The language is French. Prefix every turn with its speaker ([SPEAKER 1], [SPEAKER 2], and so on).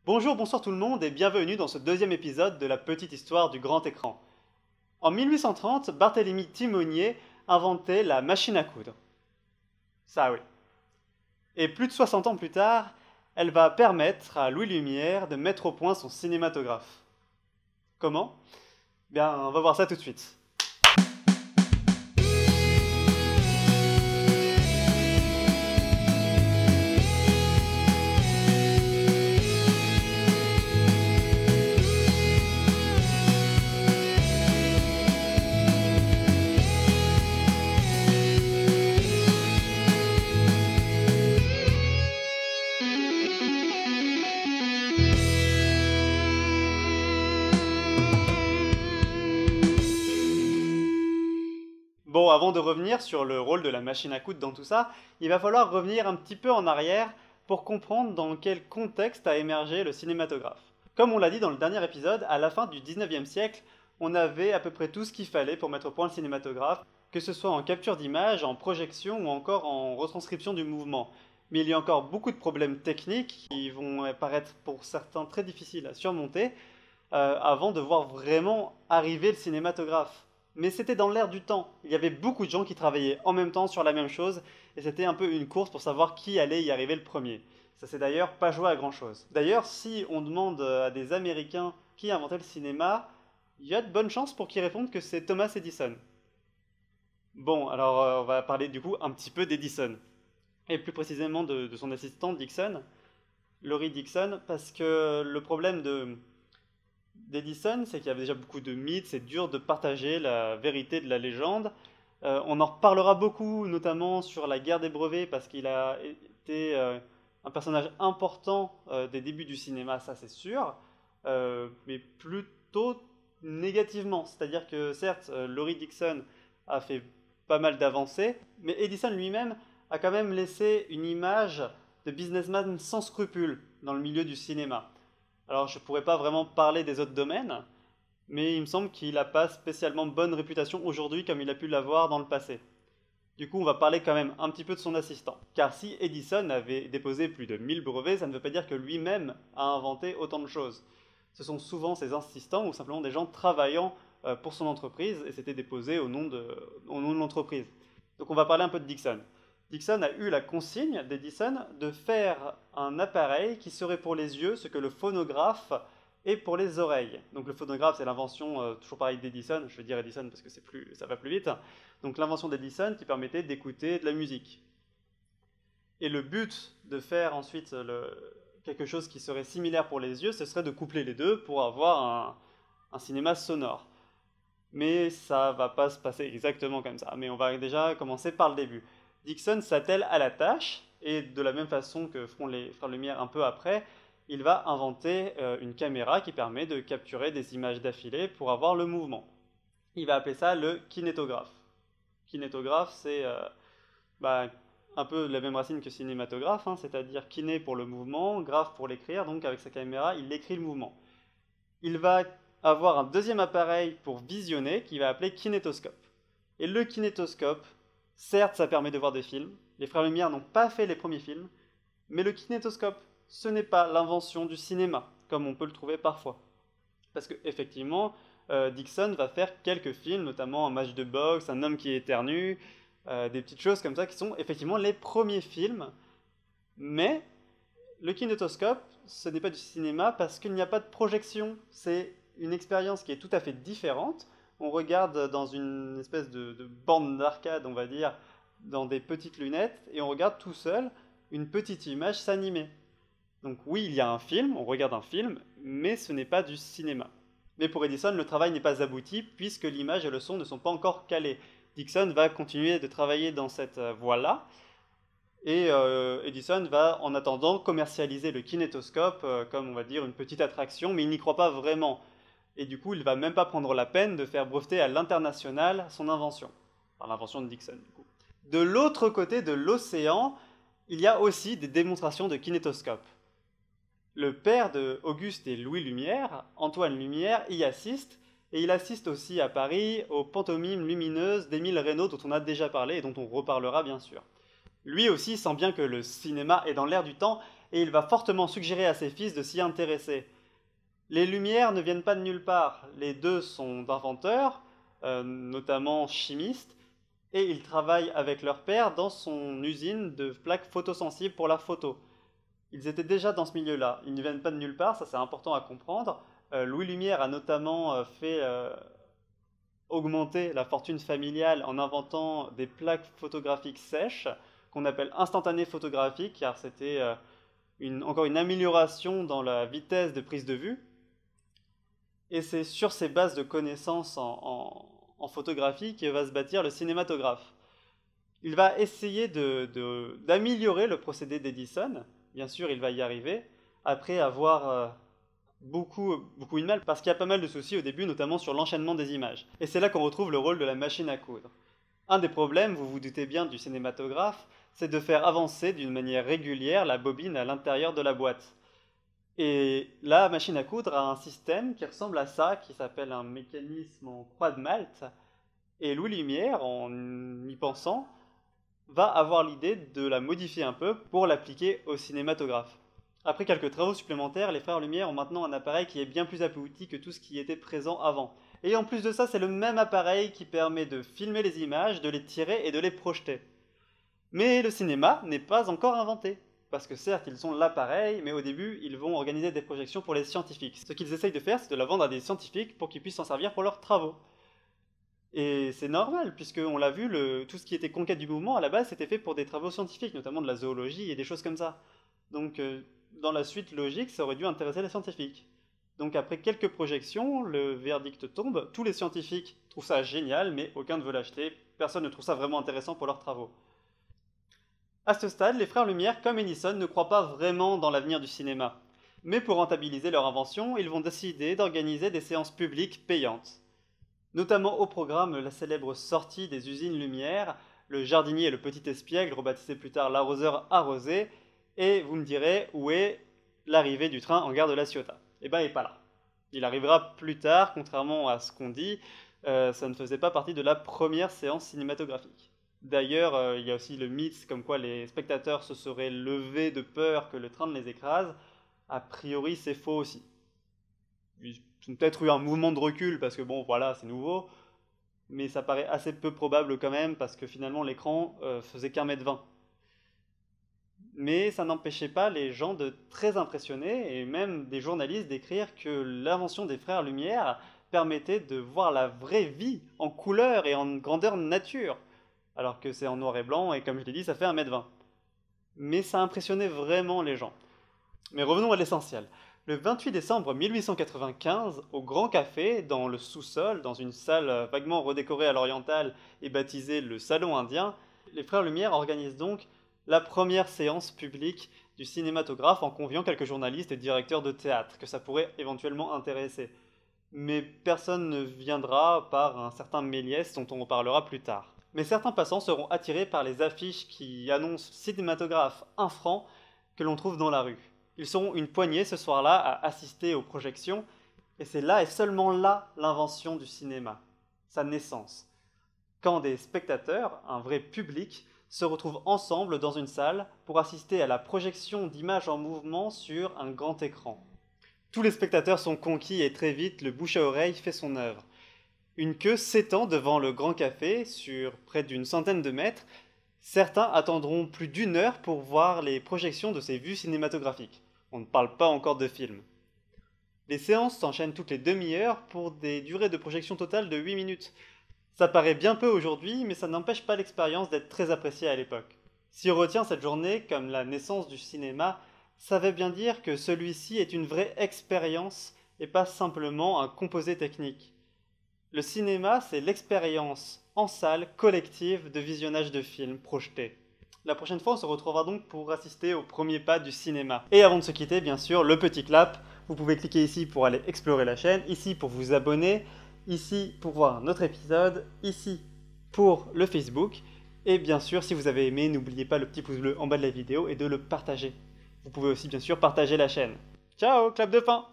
[SPEAKER 1] Bonjour, bonsoir tout le monde et bienvenue dans ce deuxième épisode de la petite histoire du grand écran. En 1830, Barthélemy Timonier inventait la machine à coudre. Ça oui. Et plus de 60 ans plus tard, elle va permettre à Louis Lumière de mettre au point son cinématographe. Comment? Bien, on va voir ça tout de suite. Bon, avant de revenir sur le rôle de la machine à coudre dans tout ça, il va falloir revenir un petit peu en arrière pour comprendre dans quel contexte a émergé le cinématographe. Comme on l'a dit dans le dernier épisode, à la fin du 19e siècle, on avait à peu près tout ce qu'il fallait pour mettre au point le cinématographe, que ce soit en capture d'image, en projection ou encore en retranscription du mouvement. Mais il y a encore beaucoup de problèmes techniques qui vont paraître pour certains très difficiles à surmonter avant de voir vraiment arriver le cinématographe. Mais c'était dans l'air du temps. Il y avait beaucoup de gens qui travaillaient en même temps sur la même chose, et c'était un peu une course pour savoir qui allait y arriver le premier. Ça s'est d'ailleurs pas joué à grand chose. D'ailleurs, si on demande à des Américains qui a inventé le cinéma, il y a de bonnes chances pour qu'ils répondent que c'est Thomas Edison. Bon, alors on va parler du coup un petit peu d'Edison, et plus précisément de son assistant Dixon, Laurie Dixon, parce que le problème d'Edison, c'est qu'il y avait déjà beaucoup de mythes, c'est dur de partager la vérité de la légende. On en reparlera beaucoup, notamment sur la guerre des brevets, parce qu'il a été un personnage important des débuts du cinéma, ça c'est sûr, mais plutôt négativement. C'est-à-dire que certes, Laurie Dixon a fait pas mal d'avancées, mais Edison lui-même a quand même laissé une image de businessman sans scrupules dans le milieu du cinéma. Alors je ne pourrais pas vraiment parler des autres domaines, mais il me semble qu'il n'a pas spécialement bonne réputation aujourd'hui comme il a pu l'avoir dans le passé. Du coup, on va parler quand même un petit peu de son assistant. Car si Edison avait déposé plus de 1000 brevets, ça ne veut pas dire que lui-même a inventé autant de choses. Ce sont souvent ses assistants ou simplement des gens travaillant pour son entreprise et c'était déposé au nom de l'entreprise. Donc on va parler un peu de Dixon. Dixon a eu la consigne d'Edison de faire un appareil qui serait pour les yeux ce que le phonographe est pour les oreilles. Donc le phonographe, c'est l'invention, toujours pareil, d'Edison, je vais dire Edison parce que ça va plus vite. Donc l'invention d'Edison qui permettait d'écouter de la musique. Et le but de faire ensuite quelque chose qui serait similaire pour les yeux, ce serait de coupler les deux pour avoir un cinéma sonore. Mais ça va pas se passer exactement comme ça. Mais on va déjà commencer par le début. Dixon s'attelle à la tâche, et de la même façon que feront les frères Lumière un peu après, il va inventer une caméra qui permet de capturer des images d'affilée pour avoir le mouvement. Il va appeler ça le kinétographe. Kinétographe, c'est un peu la même racine que cinématographe, hein, c'est-à-dire kiné pour le mouvement, graphe pour l'écrire, donc avec sa caméra, il écrit le mouvement. Il va avoir un deuxième appareil pour visionner, qu'il va appeler kinétoscope. Et le kinétoscope, certes, ça permet de voir des films. Les frères Lumière n'ont pas fait les premiers films, mais le kinétoscope, ce n'est pas l'invention du cinéma, comme on peut le trouver parfois. Parce qu'effectivement, Dixon va faire quelques films, notamment un match de boxe, un homme qui éternue, des petites choses comme ça qui sont effectivement les premiers films. Mais le kinétoscope, ce n'est pas du cinéma parce qu'il n'y a pas de projection. C'est une expérience qui est tout à fait différente. On regarde dans une espèce de borne d'arcade, on va dire, dans des petites lunettes, et on regarde tout seul une petite image s'animer. Donc oui, il y a un film, on regarde un film, mais ce n'est pas du cinéma. Mais pour Edison, le travail n'est pas abouti, puisque l'image et le son ne sont pas encore calés. Dixon va continuer de travailler dans cette voie-là, et Edison va, en attendant, commercialiser le kinétoscope comme, on va dire, une petite attraction, mais il n'y croit pas vraiment. Et du coup, il ne va même pas prendre la peine de faire breveter à l'international son invention. Enfin, l'invention de Dixon, du coup. De l'autre côté de l'océan, il y a aussi des démonstrations de kinétoscope. Le père de Auguste et Louis Lumière, Antoine Lumière, y assiste, et il assiste aussi à Paris aux pantomimes lumineuses d'Émile Reynaud, dont on a déjà parlé et dont on reparlera bien sûr. Lui aussi sent bien que le cinéma est dans l'air du temps, et il va fortement suggérer à ses fils de s'y intéresser. Les Lumière ne viennent pas de nulle part, les deux sont inventeurs, notamment chimistes, et ils travaillent avec leur père dans son usine de plaques photosensibles pour la photo. Ils étaient déjà dans ce milieu-là, ils ne viennent pas de nulle part, ça c'est important à comprendre. Louis Lumière a notamment fait augmenter la fortune familiale en inventant des plaques photographiques sèches, qu'on appelle instantanées photographiques, car c'était encore une amélioration dans la vitesse de prise de vue. Et c'est sur ces bases de connaissances en photographie que va se bâtir le cinématographe. Il va essayer d'améliorer le procédé d'Edison. Bien sûr, il va y arriver, après avoir beaucoup eu de mal, parce qu'il y a pas mal de soucis au début, notamment sur l'enchaînement des images. Et c'est là qu'on retrouve le rôle de la machine à coudre. Un des problèmes, vous vous doutez bien, du cinématographe, c'est de faire avancer d'une manière régulière la bobine à l'intérieur de la boîte. Et la machine à coudre a un système qui ressemble à ça, qui s'appelle un mécanisme en croix de Malte. Et Louis Lumière, en y pensant, va avoir l'idée de la modifier un peu pour l'appliquer au cinématographe. Après quelques travaux supplémentaires, les frères Lumière ont maintenant un appareil qui est bien plus abouti que tout ce qui était présent avant. Et en plus de ça, c'est le même appareil qui permet de filmer les images, de les tirer et de les projeter. Mais le cinéma n'est pas encore inventé. Parce que certes, ils ont l'appareil, mais au début, ils vont organiser des projections pour les scientifiques. Ce qu'ils essayent de faire, c'est de la vendre à des scientifiques pour qu'ils puissent s'en servir pour leurs travaux. Et c'est normal, puisqu'on l'a vu, tout ce qui était conquête du mouvement, à la base, c'était fait pour des travaux scientifiques, notamment de la zoologie et des choses comme ça. Donc, dans la suite logique, ça aurait dû intéresser les scientifiques. Donc, après quelques projections, le verdict tombe. Tous les scientifiques trouvent ça génial, mais aucun ne veut l'acheter. Personne ne trouve ça vraiment intéressant pour leurs travaux. À ce stade, les frères Lumière, comme Edison, ne croient pas vraiment dans l'avenir du cinéma. Mais pour rentabiliser leur invention, ils vont décider d'organiser des séances publiques payantes. Notamment au programme la célèbre sortie des usines Lumière, le jardinier et le petit espiègle, rebaptisé plus tard l'arroseur arrosé, et vous me direz où est l'arrivée du train en gare de La Ciotat. Eh bien, il n'est pas là. Il arrivera plus tard, contrairement à ce qu'on dit, ça ne faisait pas partie de la première séance cinématographique. D'ailleurs, il y a aussi le mythe comme quoi les spectateurs se seraient levés de peur que le train ne les écrase. A priori, c'est faux aussi. Ils ont peut-être eu un mouvement de recul parce que bon, voilà, c'est nouveau. Mais ça paraît assez peu probable quand même parce que finalement l'écran faisait qu'1,20 m. Mais ça n'empêchait pas les gens de très impressionner et même des journalistes d'écrire que l'invention des frères Lumière permettait de voir la vraie vie en couleur et en grandeur nature. Alors que c'est en noir et blanc, et comme je l'ai dit, ça fait 1,20 m. Mais ça impressionnait vraiment les gens. Mais revenons à l'essentiel. Le 28 décembre 1895, au Grand Café, dans le sous-sol, dans une salle vaguement redécorée à l'orientale et baptisée le Salon Indien, les frères Lumière organisent donc la première séance publique du cinématographe en conviant quelques journalistes et directeurs de théâtre, que ça pourrait éventuellement intéresser. Mais personne ne viendra par un certain Méliès dont on reparlera plus tard. Mais certains passants seront attirés par les affiches qui annoncent cinématographe 1 franc que l'on trouve dans la rue. Ils seront une poignée ce soir-là à assister aux projections, et c'est là et seulement là l'invention du cinéma, sa naissance. Quand des spectateurs, un vrai public, se retrouvent ensemble dans une salle pour assister à la projection d'images en mouvement sur un grand écran. Tous les spectateurs sont conquis et très vite le bouche à oreille fait son œuvre. Une queue s'étend devant le Grand Café sur près d'une centaine de mètres. Certains attendront plus d'1 heure pour voir les projections de ces vues cinématographiques. On ne parle pas encore de films. Les séances s'enchaînent toutes les demi-heures pour des durées de projection totales de 8 minutes. Ça paraît bien peu aujourd'hui, mais ça n'empêche pas l'expérience d'être très appréciée à l'époque. Si on retient cette journée comme la naissance du cinéma, ça veut bien dire que celui-ci est une vraie expérience et pas simplement un composé technique. Le cinéma, c'est l'expérience en salle collective de visionnage de films projetés. La prochaine fois, on se retrouvera donc pour assister au premier pas du cinéma. Et avant de se quitter, bien sûr, le petit clap. Vous pouvez cliquer ici pour aller explorer la chaîne, ici pour vous abonner, ici pour voir notre épisode, ici pour le Facebook. Et bien sûr, si vous avez aimé, n'oubliez pas le petit pouce bleu en bas de la vidéo et de le partager. Vous pouvez aussi bien sûr partager la chaîne. Ciao, clap de fin!